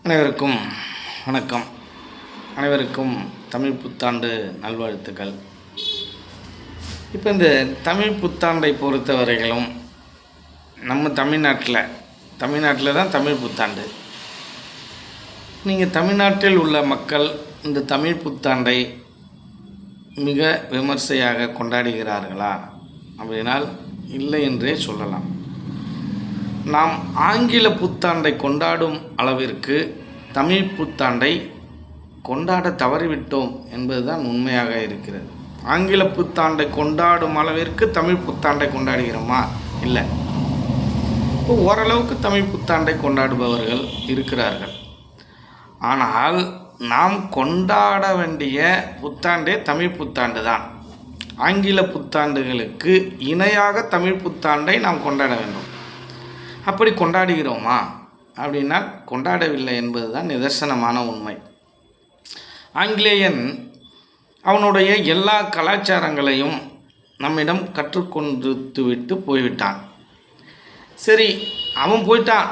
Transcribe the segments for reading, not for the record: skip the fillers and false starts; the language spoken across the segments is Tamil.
அனைவருக்கும் வணக்கம். அனைவருக்கும் தமிழ் புத்தாண்டு நல்வாழ்த்துக்கள். இப்போ இந்த தமிழ் புத்தாண்டை பொறுத்தவரைகளும் நம்ம தமிழ்நாட்டில் தான் தமிழ் புத்தாண்டு. நீங்கள் தமிழ்நாட்டில் உள்ள மக்கள் இந்த தமிழ் புத்தாண்டை மிக விமர்சையாக கொண்டாடுகிறார்களா அப்படின்னால் இல்லை என்றே சொல்லலாம். நாம் ஆங்கில புத்தாண்டை கொண்டாடும் அளவிற்கு தமிழ் புத்தாண்டை கொண்டாட தவறிவிட்டோம் என்பதுதான் உண்மையாக இருக்கிறது. ஆங்கில புத்தாண்டை கொண்டாடும் அளவிற்கு தமிழ் புத்தாண்டை கொண்டாடுகிறோமா? இல்லை. இப்போ ஓரளவுக்கு தமிழ் புத்தாண்டை கொண்டாடுபவர்கள் இருக்கிறார்கள். ஆனால் நாம் கொண்டாட வேண்டிய புத்தாண்டே தமிழ் புத்தாண்டு தான். ஆங்கில புத்தாண்டுகளுக்கு இணையாக தமிழ் புத்தாண்டை நாம் கொண்டாட வேண்டும். அப்படி கொண்டாடுகிறோமா அப்படின்னா கொண்டாடவில்லை என்பது தான் நிதர்சனமான உண்மை. ஆங்கிலேயன் அவனுடைய எல்லா கலாச்சாரங்களையும் நம்மிடம் கற்றுக்கொண்டு விட்டு போய்விட்டான். சரி, அவன் போயிட்டான்,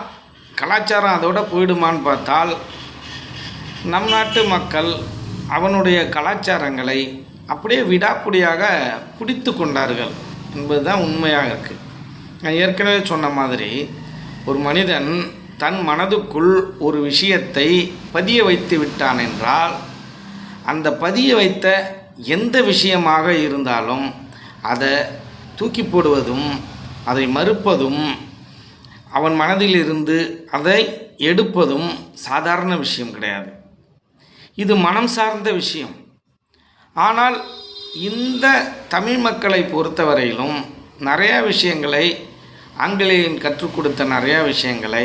கலாச்சாரம் அதோட போயிடுமான்னு பார்த்தால் நம் நாட்டு மக்கள் அவனுடைய கலாச்சாரங்களை அப்படியே விடாப்பிடியாக பிடித்து கொண்டார்கள் என்பது தான் உண்மையாக இருக்குது. நான் ஏற்கனவே சொன்ன மாதிரி ஒரு மனிதன் தன் மனதுக்குள் ஒரு விஷயத்தை பதிய வைத்து விட்டான் என்றால் அந்த பதிய வைத்த எந்த விஷயமாக இருந்தாலும் அதை தூக்கி போடுவதும் அதை மறுப்பதும் அவன் மனதில் இருந்து அதை எடுப்பதும் சாதாரண விஷயம் கிடையாது. இது மனம் சார்ந்த விஷயம். ஆனால் இந்த தமிழ் மக்களை பொறுத்தவரையிலும் நிறையா விஷயங்களை ஆங்கிலேயன் கற்றுக் கொடுத்த நிறையா விஷயங்களை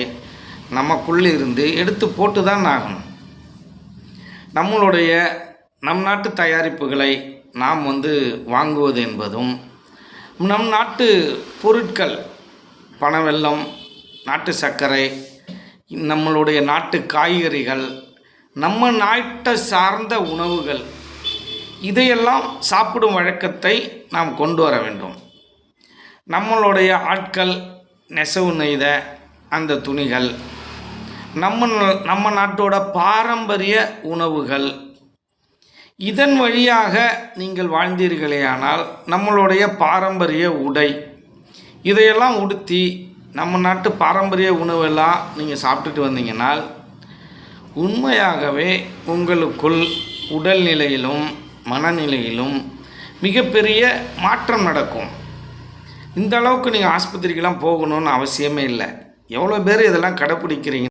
நமக்குள்ளே இருந்து எடுத்து போட்டு தான் ஆகணும். நம் நாட்டு தயாரிப்புகளை நாம் வாங்குவது என்பதும் நம் நாட்டு பொருட்கள் பனவெல்லம், நாட்டு சர்க்கரை, நம்மளுடைய நாட்டு காய்கறிகள், நம்ம நாட்டை சார்ந்த உணவுகள் இதையெல்லாம் சாப்பிடும் வழக்கத்தை நாம் கொண்டு வர வேண்டும். நம்மளுடைய ஆட்கள் நெசவு நெய்த அந்த துணிகள், நம்ம நாட்டோட பாரம்பரிய உணவுகள், இதன் வழியாக நீங்கள் வாழ்ந்தீர்களேயானால் நம்மளுடைய பாரம்பரிய உடை இதையெல்லாம் உடுத்தி நம்ம நாட்டு பாரம்பரிய உணவெல்லாம் நீங்கள் சாப்பிட்டுட்டு வந்தீங்கன்னால் உண்மையாகவே உங்களுக்குள் உடல்நிலையிலும் மனநிலையிலும் மிகப்பெரிய மாற்றம் நடக்கும். இந்த அளவுக்கு நீங்கள் ஆஸ்பத்திரிக்கெல்லாம் போகணுன்னு அவசியமே இல்லை. எவ்வளோ பேர் இதெல்லாம் கடைப்பிடிக்கிறீங்க?